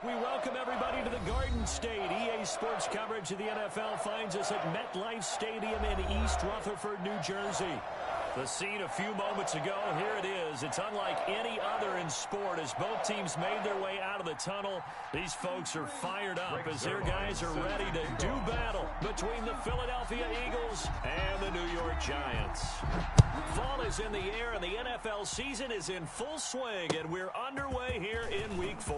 We welcome everybody to the Garden State. EA Sports coverage of the NFL finds us at MetLife Stadium in East Rutherford, New Jersey. The scene a few moments ago, here it is. It's unlike any other in sport as both teams made their way out of the tunnel. These folks are fired up as their guys are ready to do battle between the Philadelphia Eagles and the New York Giants. Fall is in the air and the NFL season is in full swing, and we're underway here in Week 4.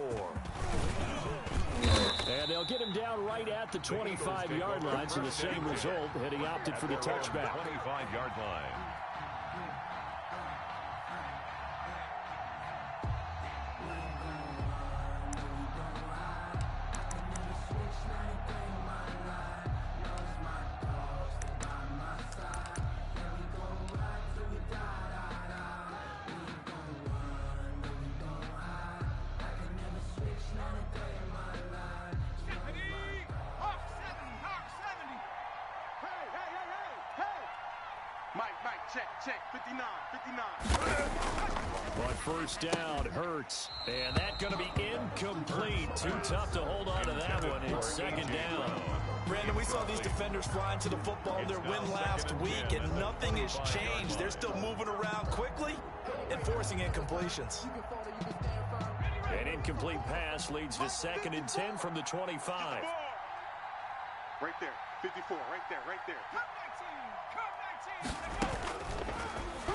And they'll get him down right at the 25-yard line, so the same result, and he opted for the touchback. 25-yard line. Check, 59. But first down, Hurts. And that's going to be incomplete. Too tough to hold on to that one. It's second down. Brandon, we saw these defenders fly into the football in their win last week, and nothing has changed. They're still moving around quickly and forcing incompletions. An incomplete pass leads to 2nd and 10 from the 25. Right there, 54, right there.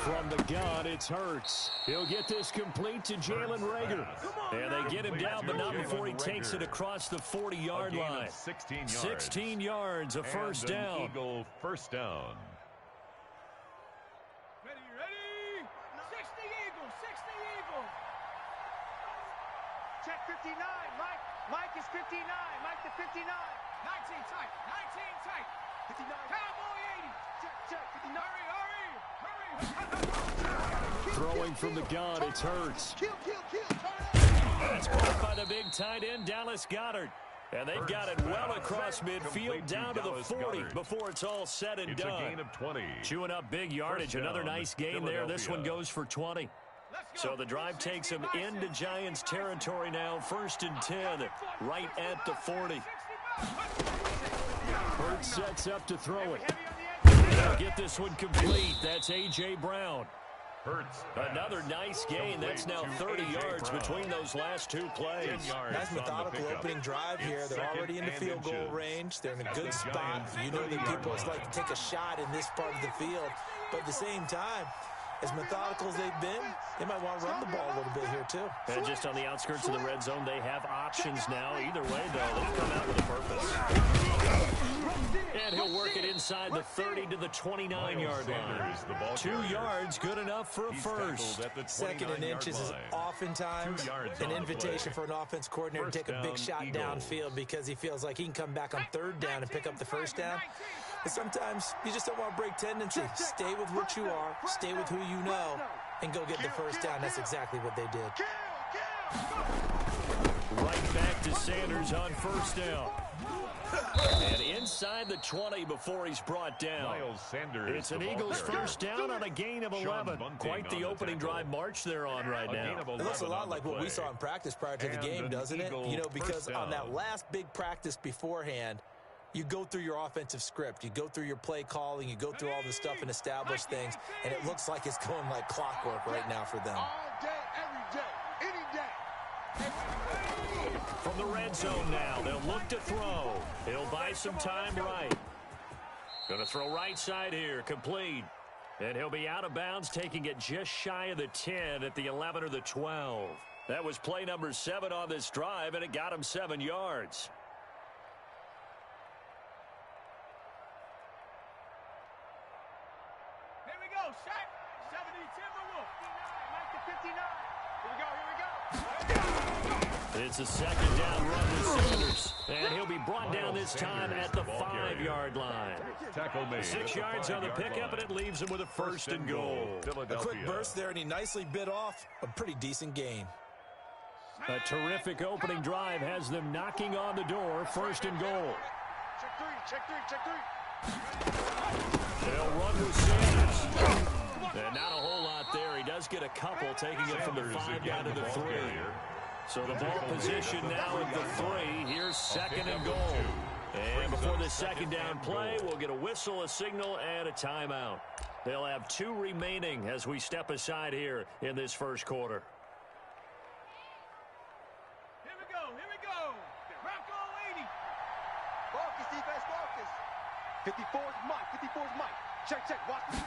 From the gun, it's Hurts. He'll get this complete to Jalen Reagor. And they get him down, but not before he takes it across the 40-yard line. 16 yards, a first down. Eagle first down. Ready? 60 Eagles. Check 59, Mike is 59, Mike to 59. 19 tight. 59. Cowboy 80. Check, 59. Hurry. Throwing from the gun, it's Hurts. Kill. That's caught by the big tight end, Dallas Goedert. And they've got it well across midfield down to the 40 before it's all said and done. It's a gain of 20. Chewing up big yardage. Another nice gain there. This one goes for 20. So the drive takes him into Giants territory now. 1st and 10, right at the 40. Hurts sets up to throw it. They'll get this one complete. That's A.J. Brown. Another nice gain. That's now 30 yards between those last two plays. Nice methodical opening drive here. They're already in the field goal range. They're in a good spot. You know that people like to take a shot in this part of the field. But at the same time, as methodical as they've been, they might want to run the ball a little bit here, too. And just on the outskirts of the red zone, they have options now. Either way, though, they've come out with a purpose. And he'll work it inside the 30 to the 29-yard line. 2 yards, good enough for a first. 2nd and inches is oftentimes an invitation for an offense coordinator to take a big shot downfield because he feels like he can come back on 3rd down and pick up the first down. But sometimes you just don't want to break tendency. Stay with what you are, stay with who you know, and go get the first down. That's exactly what they did. Right back to Sanders on first down. And inside the 20 before he's brought down. It's an Eagles first down on a gain of 11. Quite the opening drive march they're on right now. It looks a lot like what we saw in practice prior to the game, doesn't it? You know, because on that last big practice beforehand, you go through your offensive script. You go through your play calling. You go through all the stuff and establish things. And it looks like it's going like clockwork right now for them. All day, every day, any day. From the red zone now, they'll look to throw. He'll buy some time right. Going to throw right side here, complete. And he'll be out of bounds, taking it just shy of the 10 at the 11 or the 12. That was play number 7 on this drive, and it got him 7 yards. Here we go, Shaq. 70 Timberwolves. 59, Mike to 59. Here we go. It's a second down run to Sanders. And he'll be brought down this time at the 5-yard line. 6 yards on the pickup, and it leaves him with a first and goal. A quick burst there, and he nicely bit off a pretty decent gain. A terrific opening drive has them knocking on the door. First and goal. Check three. They'll run with Sanders. And not a Eagles get a couple, taking it from the 5 down to the 3. So the ball position now at the 3. Here's second and goal. And before the second down play, we'll get a whistle, a signal, and a timeout. They'll have 2 remaining as we step aside here in this first quarter. Here we go. Rocco 80. Focus, defense, focus. 54's Mike. 54's Mike. Check. Watch the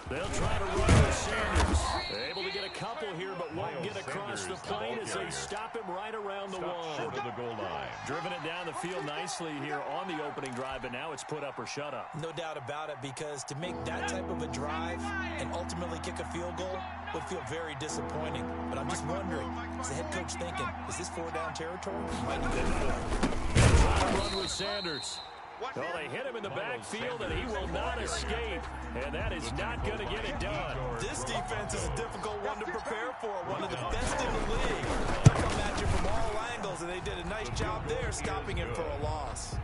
They'll try to run with Sanders. They're able to get a couple here, but won't get across the plane as they stop him right around the wall. Short of the goal line. Driven it down the field nicely here on the opening drive, but now it's put up or shut up. No doubt about it, because to make that type of a drive and ultimately kick a field goal would feel very disappointing. But I'm just wondering, is the head coach thinking, is this 4-down territory? Might need to Trying to run with Sanders. Well, they hit him in the backfield, and he will not escape. And that is not going to get it done. This defense is a difficult one to prepare for. One of the best in the league. They'll come at you from all angles, and they did a nice job there stopping him for a loss.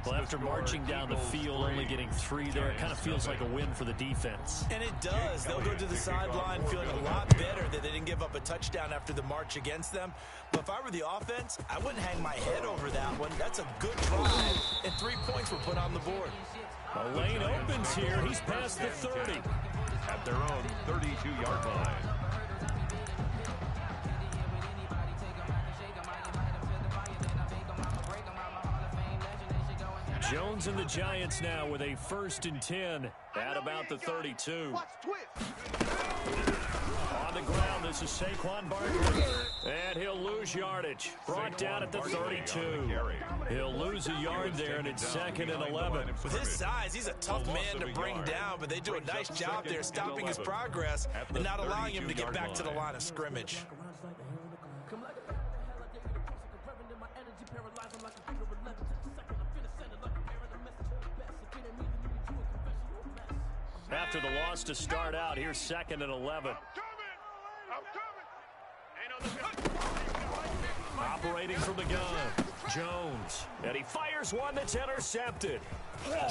Well, after marching down the field, only getting 3 there, it kind of feels like a win for the defense. And it does. They'll go to the sideline feeling a lot better that they didn't give up a touchdown after the march against them. But if I were the offense, I wouldn't hang my head over that one. That's a good drive, and 3 points were put on the board. A lane opens here. He's past the 30. At their own 32-yard line. Jones and the Giants now with a 1st and 10 at about the 32. On the ground, this is Saquon Barkley. And he'll lose yardage. Brought down at the 32. He'll lose a yard there, and it's 2nd and 11. With his size, he's a tough man to bring down, but they do a nice job there stopping his progress and not allowing him to get back to the line of scrimmage. After the loss to start out, here's 2nd and 11. Operating from the gun, Jones. And he fires one that's intercepted.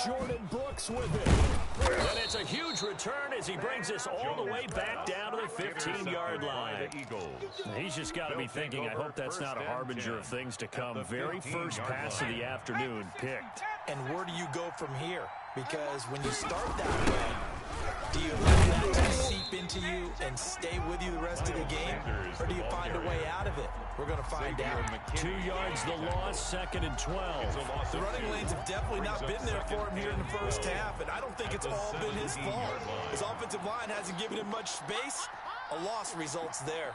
Jordan Brooks with it. And it's a huge return as he brings us all the way back down to the 15-yard line. He's just got to be thinking, I hope that's not a harbinger of things to come. Very first pass of the afternoon picked. And where do you go from here? Because when you start that way, do you let that to seep into you and stay with you the rest of the game? Or do you find a way out of it? We're going to find out. 2 yards the loss, 2nd and 12. The running lanes have definitely not been there for him here in the first half, and I don't think it's all been his fault. His offensive line hasn't given him much space. A loss results there.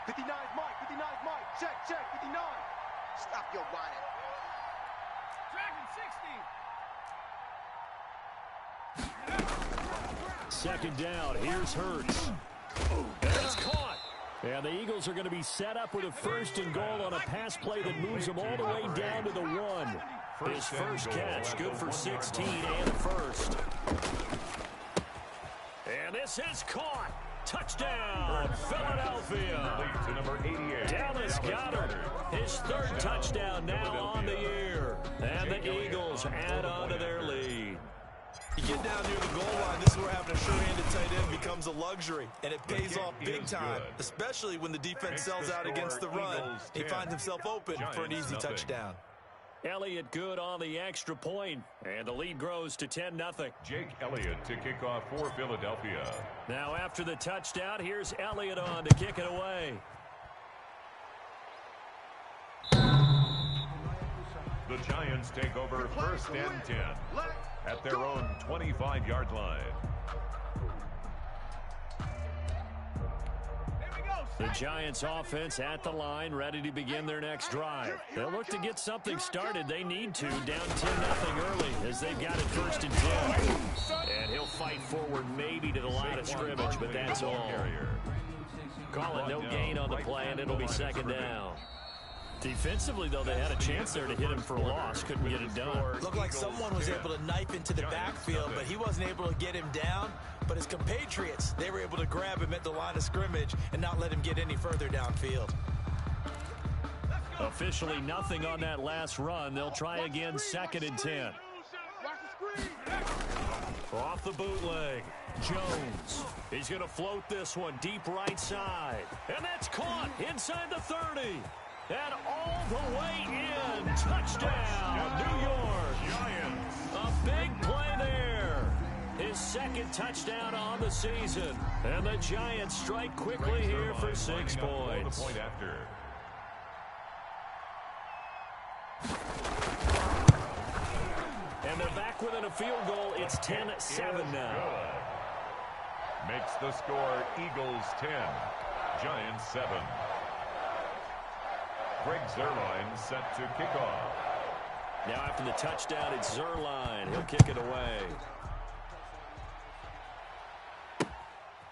59's Mike. 59's Mike. Check. 59. Stop your whining. Dragon 60. 2nd down. Here's Hurts. And it's caught. And the Eagles are going to be set up with a 1st and goal on a pass play that moves them all the way down to the 1. His first catch, good for 16 and first. And this is caught. Touchdown, Philadelphia. Dallas Goedert, his 3rd touchdown now on the year. And the Eagles add on to their lead. You get down near the goal line, this is where having a sure-handed tight end becomes a luxury, and it pays off big time, especially when the defense sells out against the run. He finds himself open for an easy touchdown. Elliott good on the extra point, and the lead grows to 10-0. Jake Elliott to kick off for Philadelphia. Now after the touchdown, here's Elliott on to kick it away. The Giants take over 1st and 10 at their own 25-yard line. The Giants offense at the line, ready to begin their next drive. They'll look to get something started. They need to, down 10-0 early as they've got it 1st and 10. And he'll fight forward maybe to the line of scrimmage, but that's all. Call it no gain on the play, and it'll be 2nd down. Defensively, though, they had a chance there to hit him for a loss. Couldn't get it done. Looked like someone was able to knife into the backfield, but he wasn't able to get him down. But his compatriots, they were able to grab him at the line of scrimmage and not let him get any further downfield. Officially nothing on that last run. They'll try again, 2nd and 10. Off the bootleg. Jones. He's going to float this one deep right side. And that's caught inside the 30. And all the way in. Touchdown, New York. Giants. A big play there. His second touchdown on the season. And the Giants strike quickly here for 6 points. The point after. And they're back within a field goal. It's 10-7 now. Makes the score Eagles 10, Giants 7. Greg Zuerlein set to kick off. Now after the touchdown, it's Zuerlein. He'll kick it away.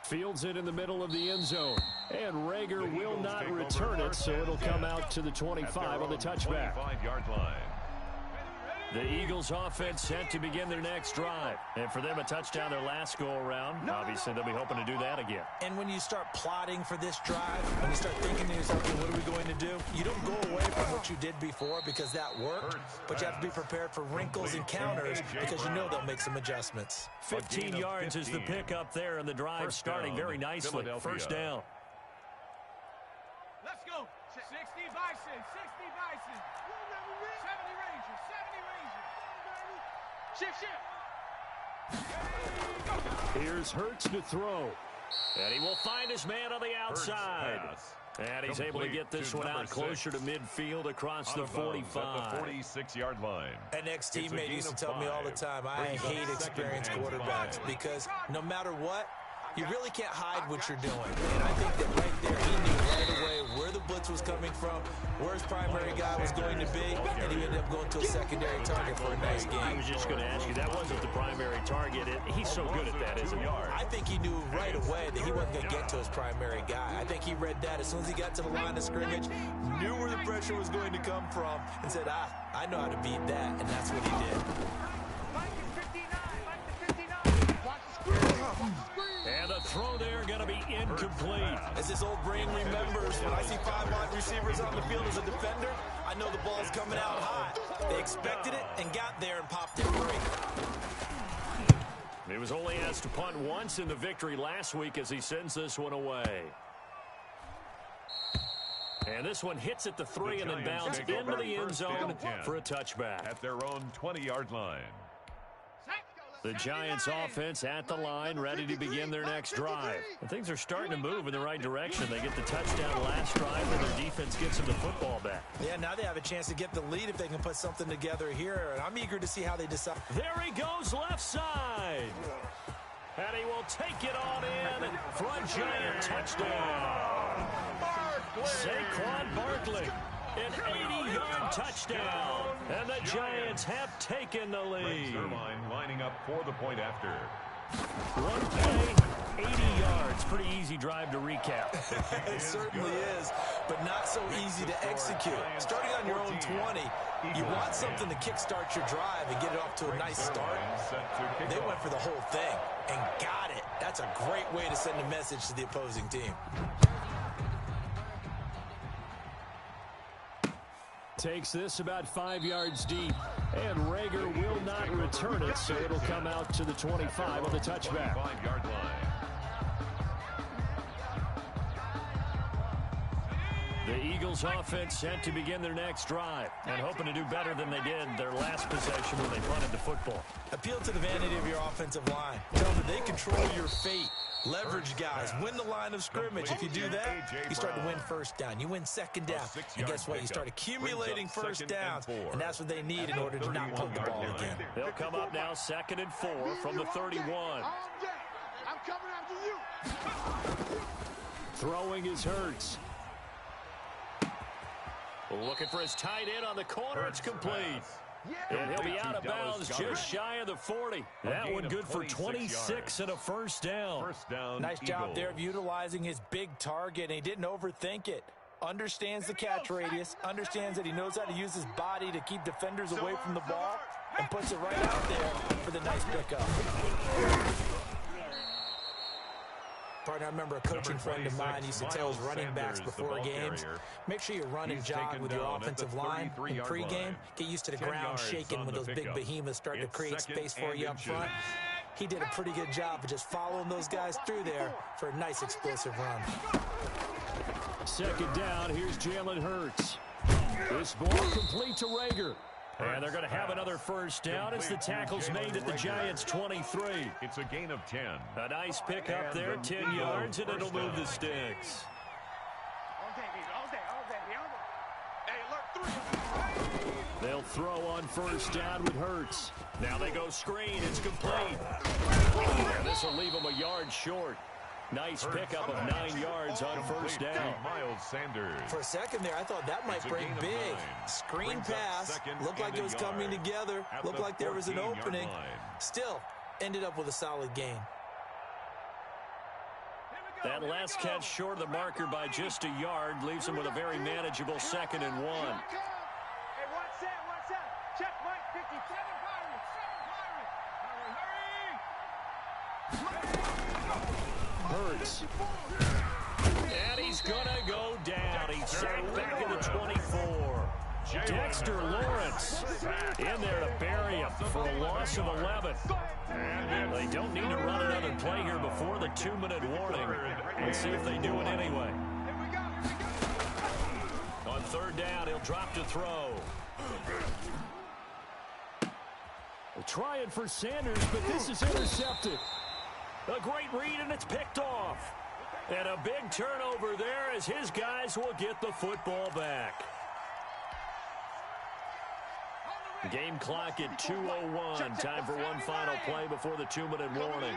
Fields it in the middle of the end zone. And Rager will not return it, so it'll come out to the 25 on the touchback. 25-yard line. The Eagles offense set to begin their next drive. And for them, a touchdown their last go-around. Obviously, they'll be hoping to do that again. And when you start plotting for this drive, when you start thinking to yourself, okay, what are we going to do? You don't go away from what you did before because that worked, but you have to be prepared for wrinkles and counters because you know they'll make some adjustments. 15 yards is the pickup there, and the drive starting very nicely. First down. Let's go. 60 Bison, 60 Bison. 70 Rangers, 70 Rangers. Shift. Here's Hurts to throw. And he will find his man on the outside. And he's able to get this one out closer to midfield across the 45. At the 46-yard line. An ex-teammate used to tell me all the time, I hate experienced quarterbacks because no matter what, you really can't hide what you're doing. And I think that right there, he knew right away where the blitz was coming from, where his primary guy was going to be, and he ended up going to a secondary target for a nice game. I was just going to ask you, that wasn't the primary target. He's so good at that, isn't he? I think he knew right away that he wasn't going to get to his primary guy. I think he read that as soon as he got to the line of scrimmage, knew where the pressure was going to come from, and said, I know how to beat that, and that's what he did. And the throw there going to be incomplete. As his old brain remembers, when I see 5 wide receivers on the field as a defender, I know the ball's coming out high. They expected it and got there and popped it free. He was only asked to punt once in the victory last week as he sends this one away. And this one hits at the 3 and then bounds into the end zone for a touchback. At their own 20-yard line. The Giants offense at the line, ready to begin their next drive. And things are starting to move in the right direction. They get the touchdown last drive, and their defense gets them the football back. Yeah, now they have a chance to get the lead if they can put something together here. And I'm eager to see how they decide. There he goes, left side. And he will take it on in for a Giant touchdown. Saquon Barkley. An 80-yard touchdown, and the Giants have taken the lead. Zuerlein lining up for the point after. One play, 80 yards. Pretty easy drive to recap. It certainly is, but not so easy to execute. Starting on your own 20, you want something to kickstart your drive and get it off to a nice start. They went for the whole thing and got it. That's a great way to send a message to the opposing team. Takes this about 5 yards deep, and Rager will not return it, so it'll come out to the 25 on the touchback. 5-yard line. The Eagles offense set to begin their next drive and hoping to do better than they did their last possession when they punted the football. Appeal to the vanity of your offensive line. Tell them they control your fate. Leverage guys. Win the line of scrimmage. If you do that, you start to win first down. You win second down. And guess what? You start accumulating first downs. And that's what they need in order to not punt the ball again. They'll come up now 2nd and 4 from the 31. I'm coming after you. Throwing is Hurts. Looking for his tight end on the corner. It's complete. And he'll be out of bounds just shy of the 40. That one good for 26 and a first down. Nice job there of utilizing his big target, and he didn't overthink it. Understands the catch radius, understands that he knows how to use his body to keep defenders away from the ball, and puts it right out there for the nice pickup. Partner, I remember a coaching friend of mine used to tell his running backs before games, make sure you run and jog with your offensive line in pregame. Get used to the ground shaking when those big behemoths start to create space for you up front. he did a pretty good job of just following those guys through there for a nice explosive run. Second down, here's Jalen Hurts. This ball complete to Rager. And they're going to have another first down as the tackle's made at the Giants' 23. It's a gain of 10. A nice pick up there, 10 yards, and it'll move the sticks. They'll throw on first down with Hurts. Now they go screen. It's complete. And this will leave them a yard short. Nice pickup of 9 yards on first down. Miles Sanders. For a second there, I thought that might break big. Screen pass. Looked like it was coming together. Looked like there was an opening. Still, ended up with a solid gain. That last catch short of the marker by just a yard leaves him with a very manageable 2nd and 1. Hey, watch that. Check Mike, 57 Hurts. And he's going to go down. He's sacked back in the 24. Dexter Lawrence in there to bury him for a loss of 11. They don't need to run another play here before the 2-minute warning. Let's see if they do it anyway. On third down, he'll drop to throw. They'll try it for Sanders, but this is intercepted. A great read, and it's picked off. And a big turnover there as his guys will get the football back. Game clock at 2:01. Time for one final play before the 2-minute warning.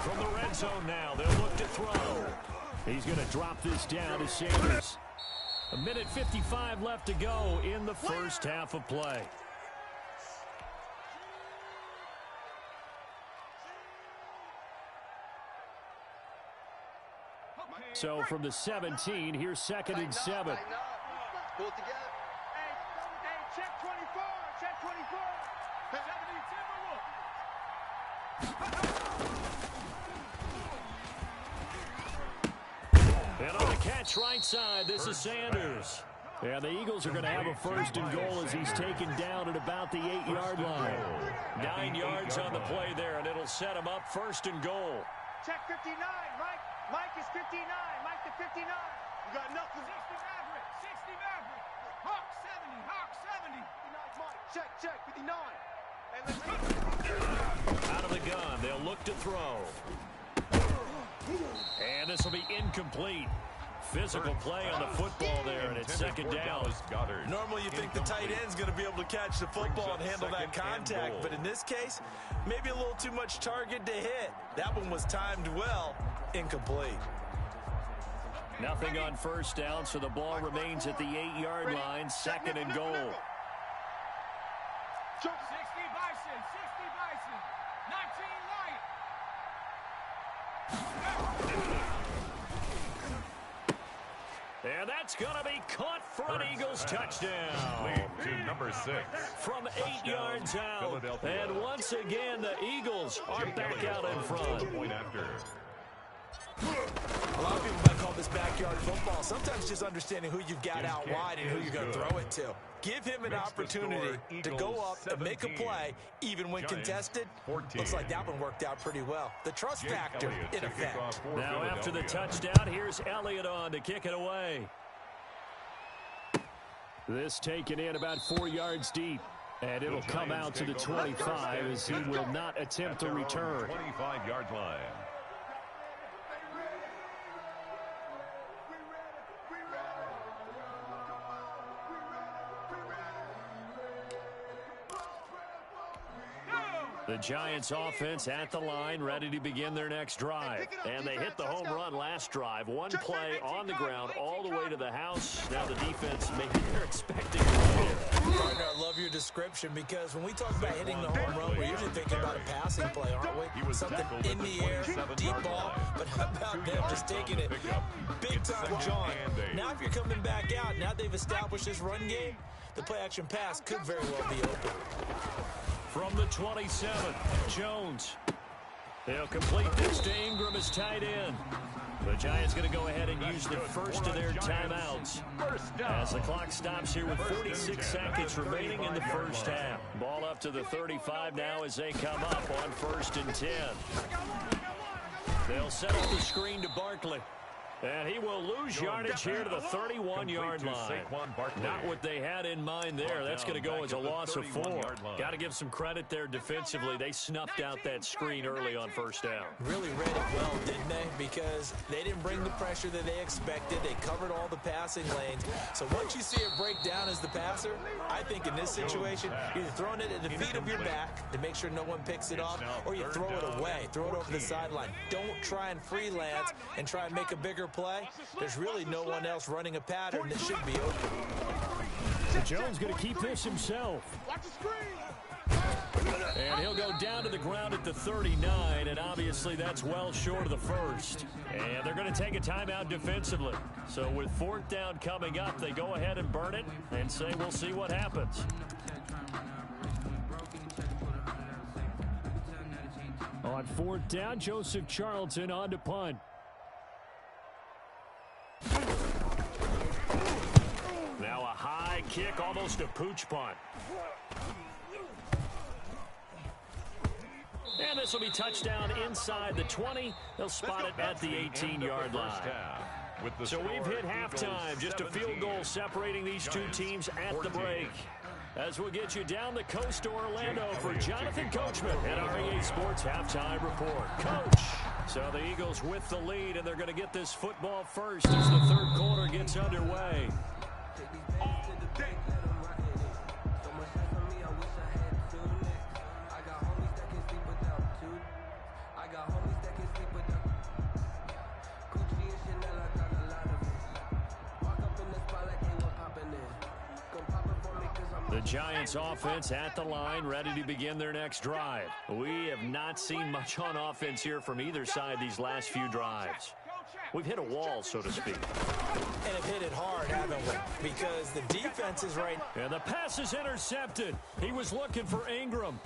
From the red zone now, they'll look to throw. He's going to drop this down to Sanders. 1:55 left to go in the first half of play. So from the 17, here's 2nd and 7. Pull it together. Hey, check 24. Check 24. 70 Timberwolves. And on the catch right side, this is Sanders. And the Eagles are going to have a 1st and goal as he's taken down at about the 8-yard line. 9 yards on the play there, and it'll set him up 1st and goal. Check 59, Mike. Mike is 59. Mike to 59. You got nothing. 60 Maverick. 60 Maverick. Hawk 70. Hawk 70. 59, Mike. Check. 59. Hey, let's go. Out of the gun, they'll look to throw. And this will be incomplete. Physical play on the football there, and it's 2nd down. Normally you think the tight end's going to be able to catch the football and handle that contact, but in this case, maybe a little too much target to hit. That one was timed well. Incomplete. Nothing on first down, so the ball remains at the 8-yard line, 2nd and goal. 60 Bison. 60 Bison. 19 Lion. And that's going to be caught for an Eagles touchdown. To number 6. From 8 yards out. And once again, the Eagles are back out in front. Point after. A lot of people might call this backyard football. Sometimes just understanding who you've got out wide and who you're going to throw it to. Give him an opportunity to go up and make a play, even when contested. Looks like that one worked out pretty well. The trust factor in effect. Now after the touchdown, here's Elliott on to kick it away. This taken in about 4 yards deep. And it'll come out to the 25 as he will not attempt to return. 25-yard line. The Giants offense at the line, ready to begin their next drive. And they hit the home run last drive. One play on the ground all the way to the house. Now the defense, maybe they're expecting it there. Partner, I love your description because when we talk about hitting the home run, we're usually thinking about a passing play, aren't we? Something in the air, deep ball. But how about them just taking it big time, John? Now if you're coming back out, now they've established this run game, the play-action pass could very well be open. From the 27, Jones. They'll complete this to Ingram as tight end. The Giants going to go ahead and use the first of their timeouts as the clock stops here with 46 seconds remaining in the first half. Ball up to the 35 now as they come up on 1st and 10. They'll set up the screen to Barkley. And he will lose yardage here to the 31-yard line. Not what they had in mind there. That's going to go as a loss of 4. Got to give some credit there defensively. They snuffed out that screen early on 1st down. Really read it well, didn't they? Because they didn't bring the pressure that they expected. They covered all the passing lanes. So once you see it break down as the passer, I think in this situation, you're throwing it at the feet of your back to make sure no one picks it off, or you throw it away. Throw it over the sideline. Don't try and freelance and try and make a bigger play. There's really no one else running a pattern that should be open. Jones going to keep this himself. And he'll go down to the ground at the 39, and obviously that's well short of the first. And they're going to take a timeout defensively. So with 4th down coming up, they go ahead and burn it and say we'll see what happens. On 4th down, Joseph Charlton on to punt. Now a high kick, almost a pooch punt. And this will be touchdown inside the 20. They'll spot it at the 18-yard line. So we've hit halftime. Just a field goal separating these two teams at the break. As we'll get you down the coast to Orlando for Jonathan Coachman at our EA Sports Halftime Report. Coach. So the Eagles with the lead, and they're going to get this football first as the 3rd quarter gets underway. The Giants offense at the line, ready to begin their next drive. We have not seen much on offense here from either side these last few drives. We've hit a wall, so to speak. And have hit it hard, haven't we? Because the defense is right. And the pass is intercepted. He was looking for Ingram.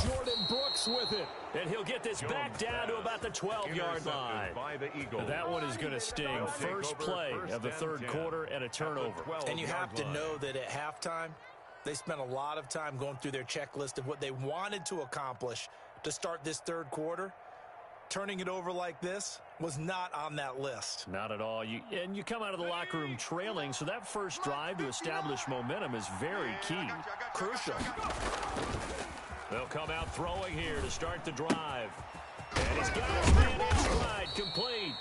Jordan Brooks with it. And he'll get this back down to about the 12-yard line. That one is going to sting. First play of the 3rd quarter and a turnover. And you have to know that at halftime, they spent a lot of time going through their checklist of what they wanted to accomplish to start this 3rd quarter. Turning it over like this was not on that list. Not at all. You come out of the locker room trailing, so that first drive to establish momentum is very key. Crucial. They'll come out throwing here to start the drive. And he's got his man in stride, complete.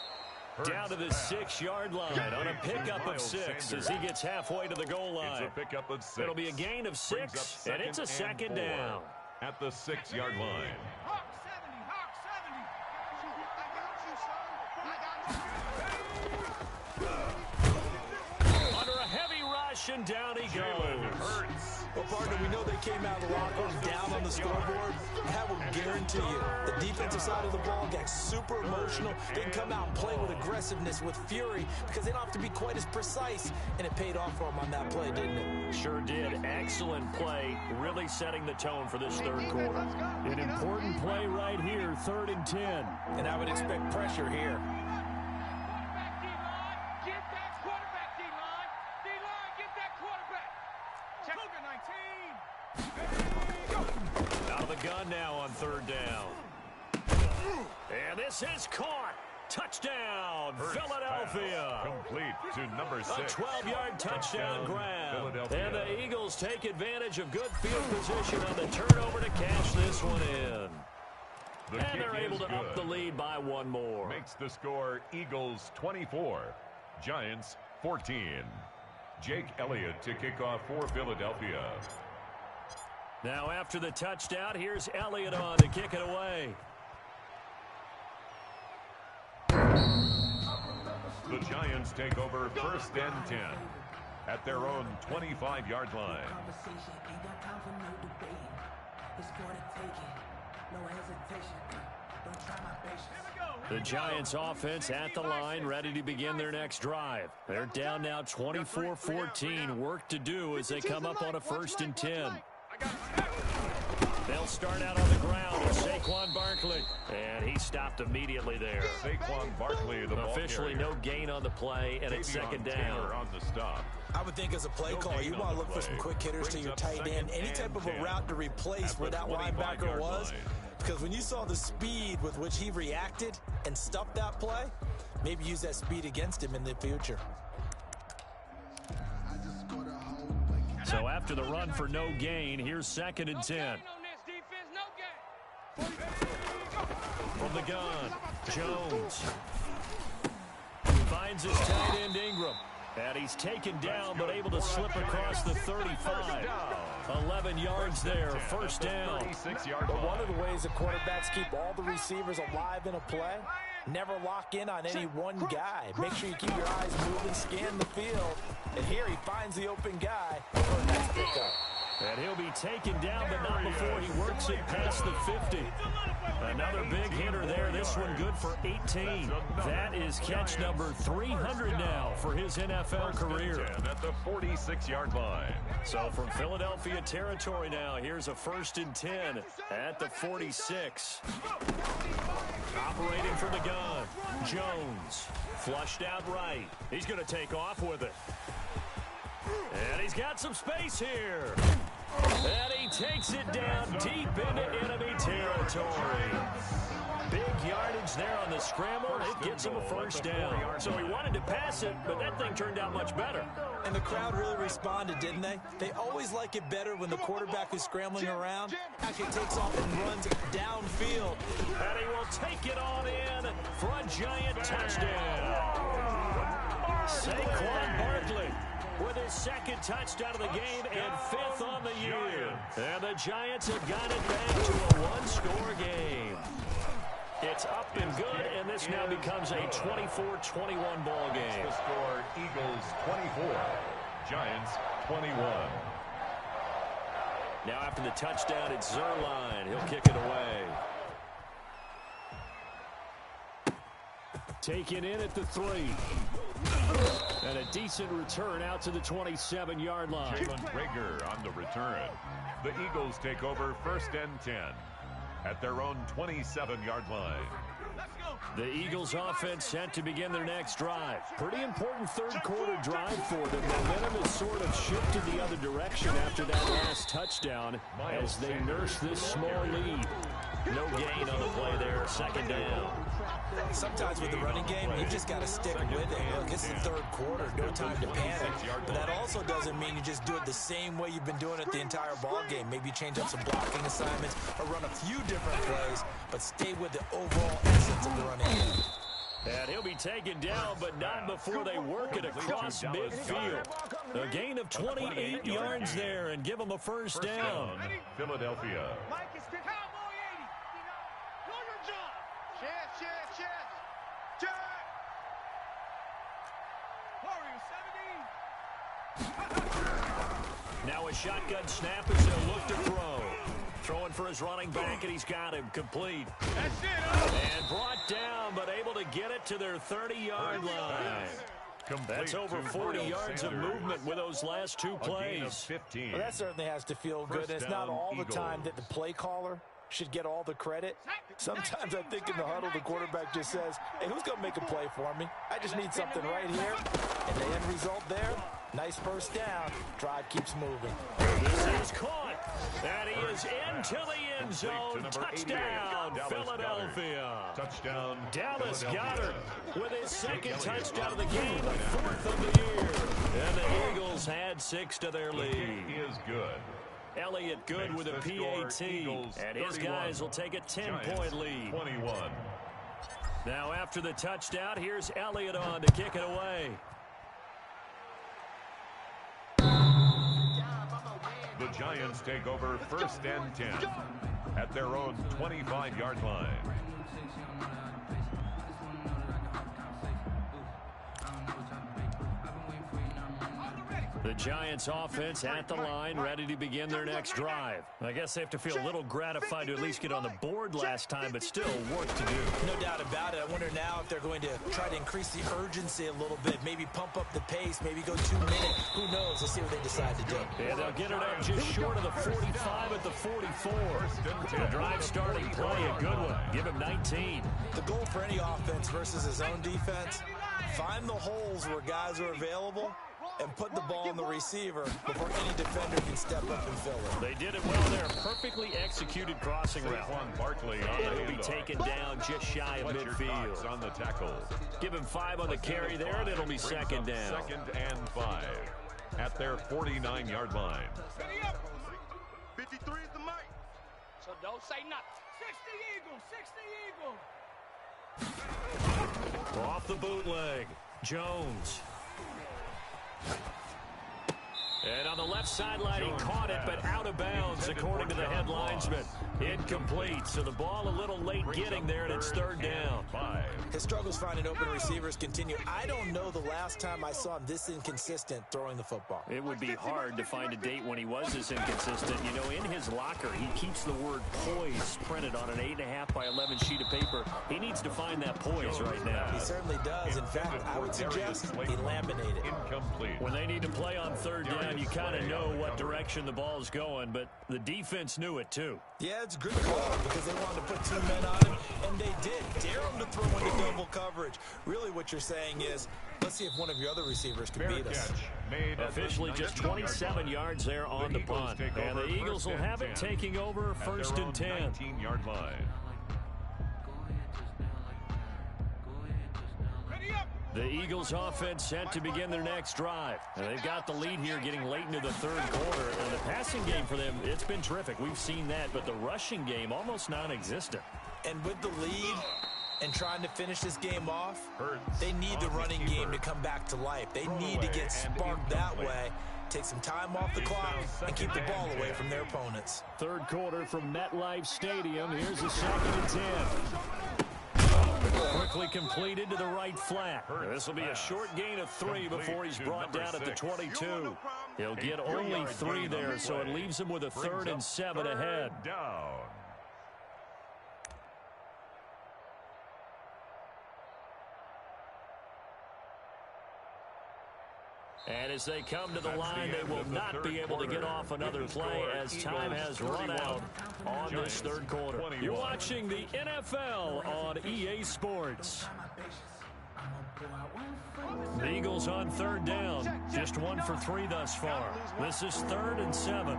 Down to the 6-yard line on a pickup of 6 as he gets halfway to the goal line. It's a pickup of 6. It'll be a gain of 6, and it's a 2nd down. At the 6-yard line. Hawk 70, Hawk 70. Under a heavy rush, and down he goes. Well, partner, we know they came out of the locker room down on the scoreboard. That will guarantee you the defensive side of the ball got super emotional. They can come out and play with aggressiveness, with fury, because they don't have to be quite as precise. And it paid off for them on that play, didn't it? Sure did. Excellent play, really setting the tone for this 3rd quarter. An important play right here, 3rd and 10. And I would expect pressure here. Get that quarterback, D-line. D-line, get that quarterback. Check. Cougar 19. Out of the gun now on 3rd down. And this is caught. Touchdown, Philadelphia. Complete to number 6. A 12-yard touchdown grab. And the Eagles take advantage of good field position on the turnover to cash this one in. And they're able to up the lead by 1 more. Makes the score Eagles 24, Giants 14. Jake Elliott to kick off for Philadelphia. Now after the touchdown, here's Elliott on to kick it away. The Giants take over 1st and 10 at their own 25-yard line. The Giants offense at the line, ready to begin their next drive. They're down now 24-14. Work to do as they come up on a 1st and 10. They'll start out on the ground Saquon Barkley. And he stopped immediately there. Saquon Barkley, the ball Officially carrier. no gain on the play, and it's second down. On the stop. I would think as a play caller, you want to look for some quick hitters to your tight end. Any type of a route to replace where that linebacker was. Because when you saw the speed with which he reacted and stuffed that play, maybe use that speed against him in the future. So after the run for no gain, here's second and 10. From the gun, Jones finds his tight end Ingram. And he's taken down, but able to slip across the 35. 11 yards there, first down. But one of the ways the quarterbacks keep all the receivers alive in a play, never lock in on any one guy. Make sure you keep your eyes moving, scan the field. And here he finds the open guy for a nice pickup. And he'll be taken down, but not before he works it past the 50. Another big hitter there. This one good for 18. That is catch number 300 now for his NFL career. At the 46-yard line. So from Philadelphia territory now, here's a 1st and 10 at the 46. Operating from the gun, Jones. Flushed out right. He's going to take off with it. And he's got some space here. And he takes it down deep into enemy territory. Big yardage there on the scramble. It gets him a first down. So he wanted to pass it, but that thing turned out much better. And the crowd really responded, didn't they? They always like it better when the quarterback is scrambling around, actually takes off and runs downfield. And he will take it on in for a giant touchdown. Saquon Barkley with his second touchdown of the game and 5th on the year. And the Giants have got it back to a one-score game. It's up and good, and this now becomes a 24-21 ball game. The score, Eagles 24, Giants 21. Now after the touchdown, it's Zerline. He'll kick it away. Taken in at the 3. And a decent return out to the 27-yard line. Jalen Rager on the return. The Eagles take over 1st and 10 at their own 27-yard line. The Eagles offense set to begin their next drive. Pretty important third-quarter drive for them. Momentum has sort of shifted the other direction after that last touchdown as they nurse this small lead. No gain on the play there, second down. Sometimes with the running game, you just got to stick with it. Look, it's the third quarter, no time to panic. But that also doesn't mean you just do it the same way you've been doing it the entire ball game. Maybe you change up some blocking assignments or run a few different plays, but stay with the overall essence of the running game. And he'll be taken down, but not before they work it across midfield. A gain of 28 yards there and give them a first down. Philadelphia. Now a shotgun snap as they'll look to throw. Throwing for his running back, and he's got him complete. That's it. And brought down, but able to get it to their 30-yard line. That's over 40 yards of movement with those last two plays. Well, that certainly has to feel good. It's not all the time that the play caller should get all the credit. Sometimes I think in the huddle, the quarterback just says, hey, who's going to make a play for me? I just need something right here. And the end result there, nice first down. Drive keeps moving. This is caught. And he is into the end zone. Touchdown, Philadelphia. Touchdown, Dallas Goedert with his second touchdown of the game, the 4th of the year. And the Eagles had 6 to their lead. He is good. Elliott good with a PAT, and his guys will take a 10-point lead. 21. Now after the touchdown, here's Elliott on to kick it away. The Giants take over 1st and 10 at their own 25-yard line. The Giants offense at the line, ready to begin their next drive. I guess they have to feel a little gratified to at least get on the board last time, but still work to do. No doubt about it. I wonder now if they're going to try to increase the urgency a little bit, maybe pump up the pace, maybe go 2 minutes. Who knows? Let's see what they decide to do. Yeah, they'll get it up just short of the 45 at the 44. The drive starting play, a good one. Give him 19. The goal for any offense versus his own defense, find the holes where guys are available and put the ball on the receiver before any defender can step up and fill it. They did it well there. Perfectly executed crossing route. And he'll be taken down just shy of midfield. On the tackle. Give him 5 on the carry there, and it'll be second down. 2nd and 5 at their 49-yard line. 53 is the mic. So don't say nothing. 60 Eagles, 60 Eagles. Off the bootleg, Jones. And on the left sideline, he caught it, but out of bounds, according to the head linesman. Incomplete, so the ball a little late getting there, and it's 3rd down. His struggles finding open receivers continue. I don't know the last time I saw him this inconsistent throwing the football. It would be hard to find a date when he was this inconsistent. You know, in his locker, he keeps the word poise printed on an 8.5 by 11 sheet of paper. He needs to find that poise right now. He certainly does. In fact, I would suggest he laminated. Incomplete. When they need to play on 3rd down, you kind of know what direction the ball's going, but the defense knew it too. Yeah, it's a good call because they wanted to put 2 men on him, and they did. Dare him to throw into double coverage. Really what you're saying is, let's see if one of your other receivers can beat us. Officially just 27 yards there on the punt. And the Eagles will have it taking over 1st and 10. 19-yard line. The Eagles offense set to begin their next drive. And they've got the lead here getting late into the 3rd quarter. And the passing game for them, it's been terrific. We've seen that, but the rushing game almost non-existent. And with the lead and trying to finish this game off, they need the running game to come back to life. They need to get sparked that way, take some time off the clock, and keep the ball away from their opponents. 3rd quarter from MetLife Stadium. Here's a 2nd and 10. Quickly completed to the right flat. This will be a short gain of 3 before he's brought down at the 22. He'll get only 3 there, so it leaves him with a 3rd and 7 ahead. Down. And as they come to the line, they will not be able to get off another play as time has run out on this 3rd quarter. You're watching the NFL on EA Sports. The Eagles on 3rd down. Just 1 for 3 thus far. This is 3rd and 7.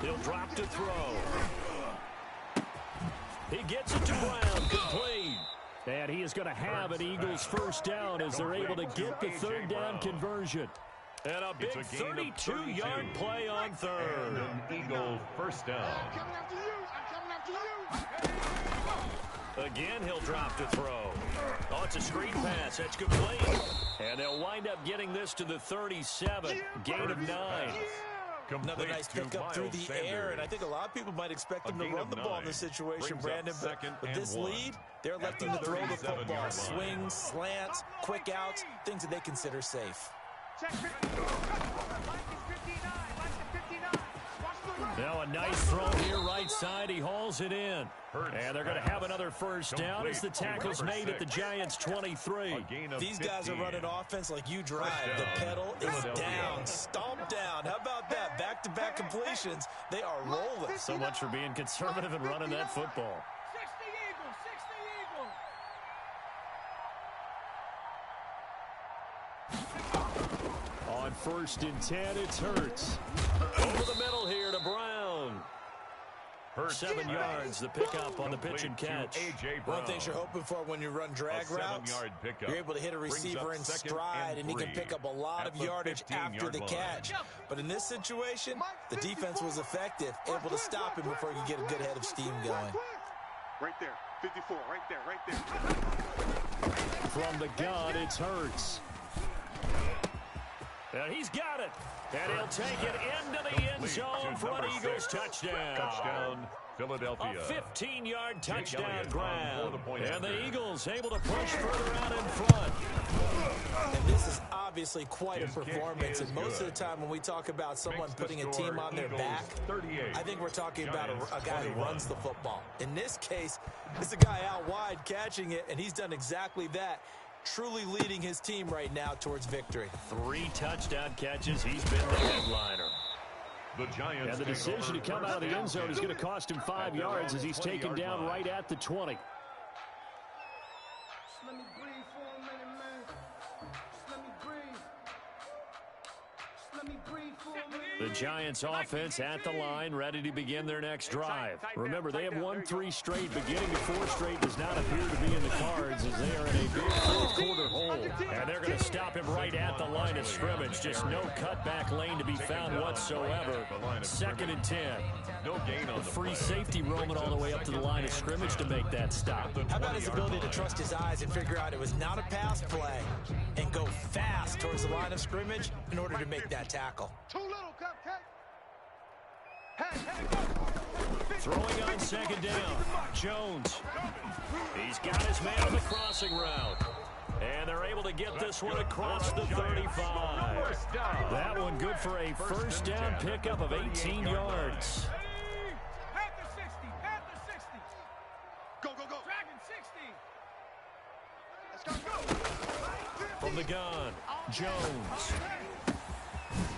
He'll drop to throw. He gets it to Brown, complete. And he is going to have an Eagles 1st down as they're able to get the 3rd down conversion. And a big 32-yard play on 3rd. An Eagle 1st down. I'm coming after you. Again, he'll drop to throw. Oh, it's a screen pass. That's complete. And they'll wind up getting this to the 37. Gain of 9. Another nice pickup through the air, and I think a lot of people might expect them to run the ball in this situation, Brandon. But with this lead, they're electing to throw the football. Swings, slants, quick outs, things that they consider safe. Now a nice throw here right side. He hauls it in. And they're going to have another 1st down as the tackle's made at the Giants' 23. These guys are running offense like you drive. The pedal is down, stomped down. How about that? Back-to-back completions. They are rolling. So much for being conservative and running that football. 60 Eagles, 60 Eagles. On 1st and 10, it's Hurts. Over the middle here to Brown. 7 yards, the pickup on the pitch and catch. One of the things you're hoping for when you run drag routes, you're able to hit a receiver in stride, and he can pick up a lot of yardage after the catch. But in this situation, the defense was effective, able to stop him before he could get a good head of steam going. Right there, 54, right there, right there. From the gun, it's Hurts. And he's got it. And he'll take it into the end zone for an Eagles touchdown. Touchdown, Philadelphia. A 15-yard touchdown grab. And the Eagles able to push further out in front. And this is obviously quite a performance. And most of the time when we talk about someone putting a team on their back, I think we're talking about a guy who runs the football. In this case, it's a guy out wide catching it, and he's done exactly that. Truly leading his team right now towards victory. 3 touchdown catches. He's been the headliner. The Giants. And the decision to come out of the end zone is going to cost him 5 yards as he's taken down right at the 20. Let me breathe for a minute, man. Let me breathe. Let me breathe for a minute. The Giants offense at the line, ready to begin their next drive. Remember, they have won 3 straight. Beginning to 4 straight does not appear to be in the cards as they are in a big fourth-quarter hole. And they're going to stop him right at the line of scrimmage. Just no cutback lane to be found whatsoever. 2nd and 10. No gain on the free safety roaming all the way up to the line of scrimmage to make that stop. How about his ability to trust his eyes and figure out it was not a pass play and go fast towards the line of scrimmage in order to make that tackle? Too little, cupcake. Hey, go. Throwing on 2nd down. Jones. He's got his man on the crossing route. And they're able to get this one across the 35. That one good for a first down pickup of 18 yards. Panther 60. Panther 60. Go. Dragon 60. Let's go. From the gun, Jones.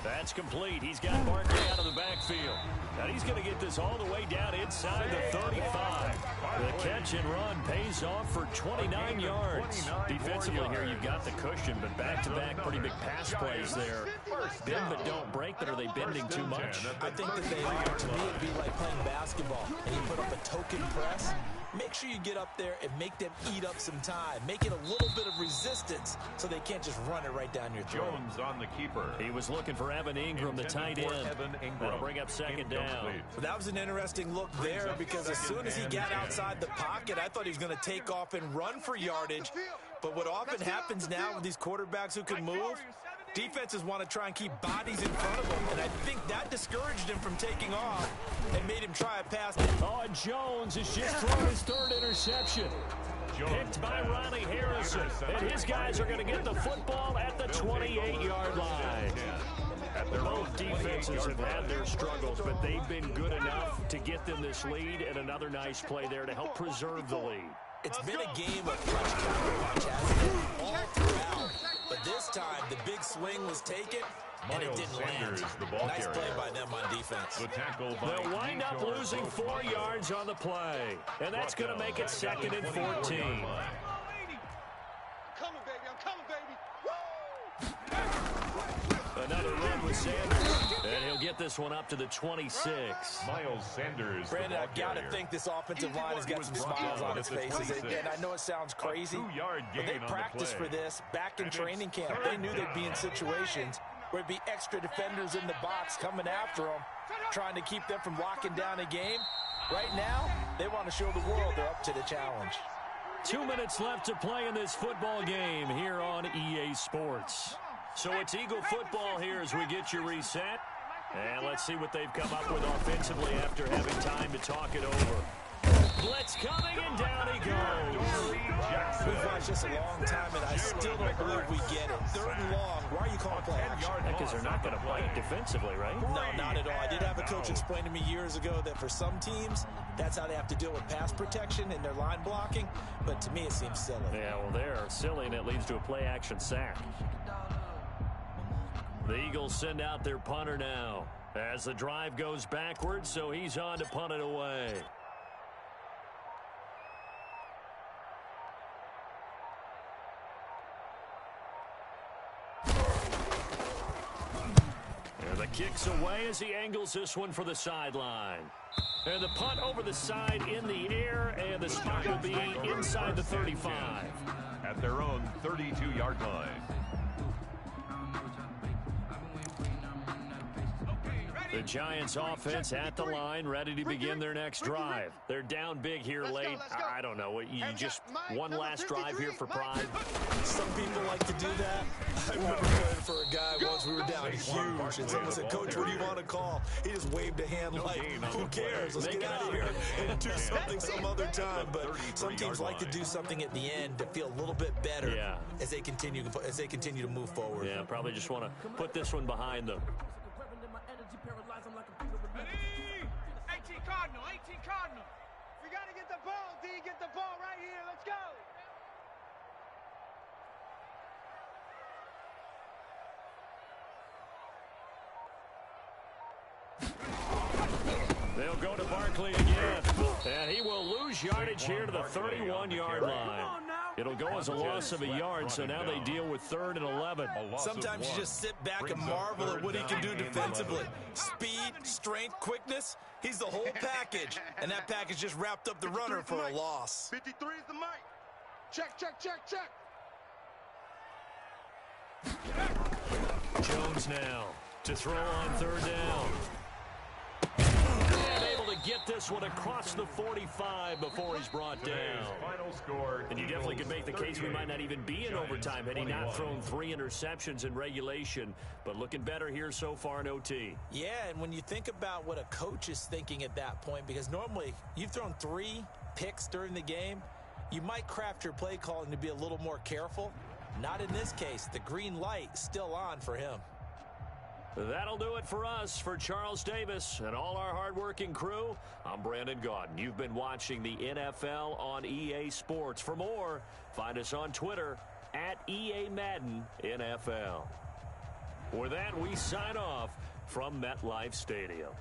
That's complete. He's got Barkley out of the backfield. Now he's going to get this all the way down inside the 35. The catch and run pays off for 29 yards. Defensively here, you've got the cushion, but back-to-back pretty big pass plays there. Bend but don't break, but are they bending too much? I think that they are. To me, it'd be like playing basketball, and you put up a token press. Make sure you get up there and make them eat up some time. Make it a little bit of resistance so they can't just run it right down your throat. Jones on the keeper. He was looking for Evan Ingram, the tight end. That'll bring up 2nd down. Well, that was an interesting look there because as soon as he got outside the pocket, I thought he was going to take off and run for yardage. But what often happens now with these quarterbacks who can move, defenses want to try and keep bodies in front of them, and I think that discouraged him from taking off and made him try a pass. Oh, and Jones has just thrown his 3rd interception. Picked by Ronnie Harrison. And his guys are going to get the football at the 28-yard line. Both defenses have had their struggles, but they've been good enough to get them this lead, and another nice play there to help preserve the lead. It's been a game of punch counter punch, hasn't it? All throughout. But this time, the big swing was taken, and it didn't land. Nice play by them on defense. They'll wind up losing 4 yards on the play, and that's going to make it 2nd and 14. I'm coming, baby. I'm coming, baby. Woo! Another run with Sanders, and he'll get this one up to the 26. Miles Sanders. Brandon, I've got to think this offensive line has got some smiles on its faces. And I know it sounds crazy, but they practiced for this back in training camp. They knew they'd be in situations where it'd be extra defenders in the box coming after them, trying to keep them from locking down a game. Right now, they want to show the world they're up to the challenge. 2 minutes left to play in this football game here on EA Sports. So it's Eagle football here as we get you reset. And let's see what they've come up with offensively after having time to talk it over. Blitz coming, and down he goes. We've watched this a long time, and I still don't believe we get it. 3rd and long. Why are you calling play action? Because they're not going to bite defensively, right? No, not at all. I did have a coach explain to me years ago that for some teams, that's how they have to deal with pass protection and their line blocking. But to me, it seems silly. Yeah, well, they're silly, and it leads to a play-action sack. The Eagles send out their punter now as the drive goes backwards, so he's on to punt it away. And the kick's away as he angles this one for the sideline. And the punt over the side in the air, and the spot will be inside the 35. At their own 32-yard line. The Giants offense at the line, ready to begin their next drive. They're down big here late. I don't know. You just one last drive here for pride. Some people like to do that. I remember playing for a guy once. We were down huge, and someone said, "Coach, what do you want to call?" He just waved a hand like, "Who cares? Let's get out of here and do something some other time." But some teams like to do something at the end to feel a little bit better as they continue to move forward. Yeah, probably just want to put this one behind them. 18 Cardinal, 18 Cardinal. We got to get the ball, D. Get the ball right here. Let's go. They'll go to Barkley again. And he will lose yardage here to the 31-yard line. It'll go as a loss of a yard, so now they deal with 3rd and 11. Sometimes you just sit back and marvel at what he can do defensively. Speed, strength, quickness, he's the whole package. And that package just wrapped up the runner for a loss. 53 is the mic. Check, check, check, check. Jones now to throw on 3rd down. Get this one across the 45 before he's brought down. And you definitely could make the case we might not even be in overtime had he not thrown 3 interceptions in regulation. But looking better here so far in OT. Yeah, and when you think about what a coach is thinking at that point, because normally you've thrown 3 picks during the game, you might craft your play calling to be a little more careful. Not in this case. The green light still on for him. That'll do it for us. For Charles Davis and all our hardworking crew, I'm Brandon Gaudin. You've been watching the NFL on EA Sports. For more, find us on Twitter at EA Madden NFL. With that, we sign off from MetLife Stadium.